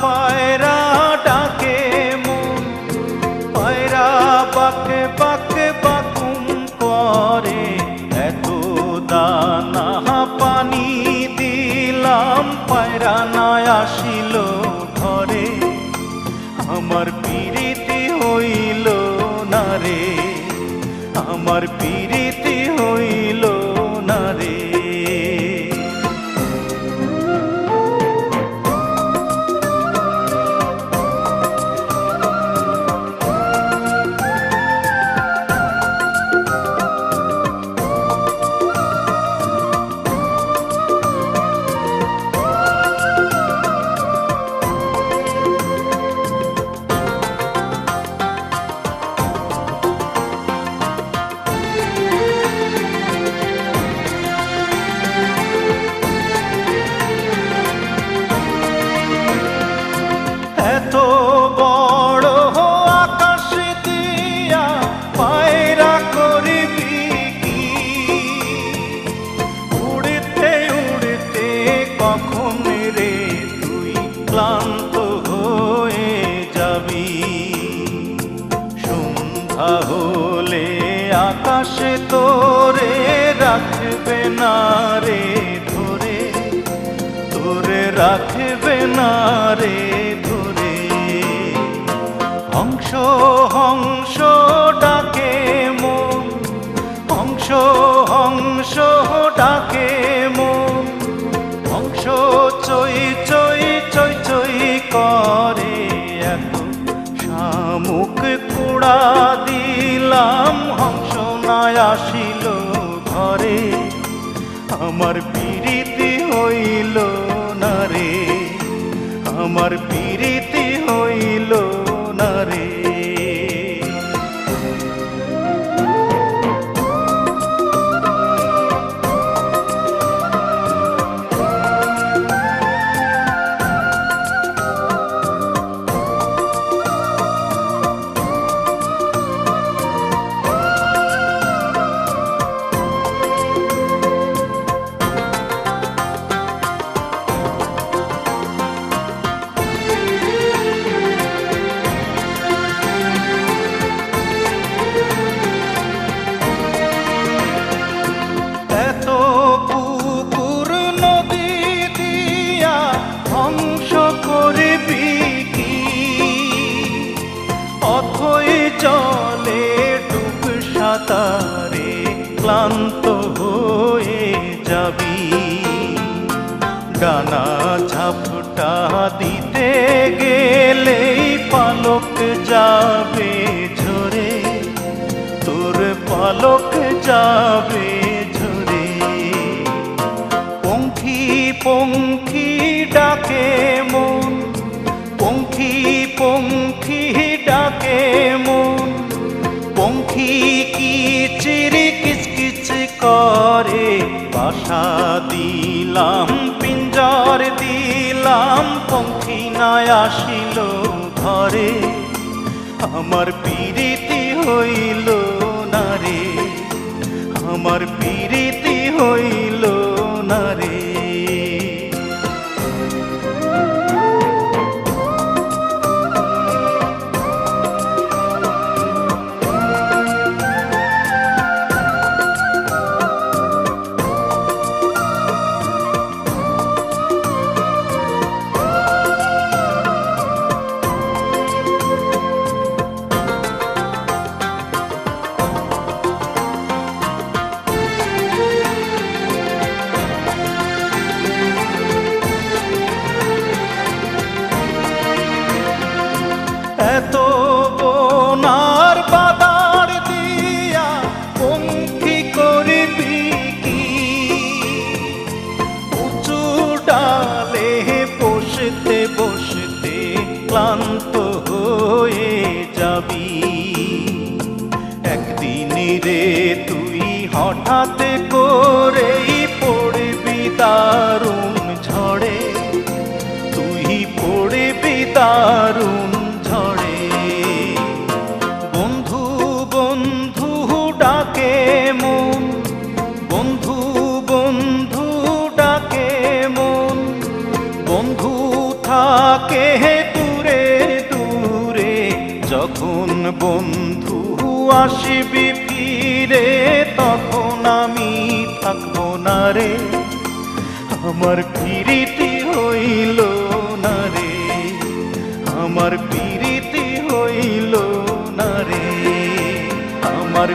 পায়রা ডাকে মন, পায়রা বাকে বাকে বাকুম করে। এত দানা পানি দিলাম, পায়রা না আসিল ঘরে। আমার পিরিতি হইল না রে, আমার পিরিতি হইল না রে। এত বড় আকাশ দিয়া পায়রা করবি কি? উড়তে উড়তে কখন রে তুই ক্লান্ত হয়ে যাবি। সন্ধ্যা হলে আকাশে তোরে রাখবে না রে ধরে, তোরে রাখবে না রে ধরে। হংস হংস ডাকে মন, হংস হংস ডাকে মন। হংস চই চই চই চই করে। এত শামুক কুড়া দিলাম, হংস না আসিল ঘরে। আমার পিরিতি হইল না রে, আমার পিরিতি হইল না রে। জলে ডুব সাঁতারে ক্লান্ত হয়ে যাবি। ডানা ঝাপটা দিতে গেলেই পালক যাবে ঝরে, তোর পালক যাবে ঝরে। পঙ্খী পঙ্খী ডাকে মন, পঙ্খী পঙ্খী ডাকে মন। পঙ্খী কিচির কিচকিচ করে। বাসা দিলাম পিঞ্জর দিলাম, পঙ্খী না আসিল ঘরে। আমার পিরিতি হইল না রে, আমার পিরিতি হইল না রে। ক্লান্ত হয়ে যাবি। একদিন রে তুই হঠাৎ করেই পড়বি দারুণ ঝড়ে, তুই পড়বি দারুণ ঝড়ে। বন্ধু বন্ধু ডাকে মন, বন্ধু বন্ধু ডাকে মন, বন্ধু থাকে দূরে দূরে। যখন বন্ধু আসবি ফিরে তখন আমি থাকবো না রে, আমার প্রীতি হইল না রে, আমার প্রীতি হইল না রে, আমার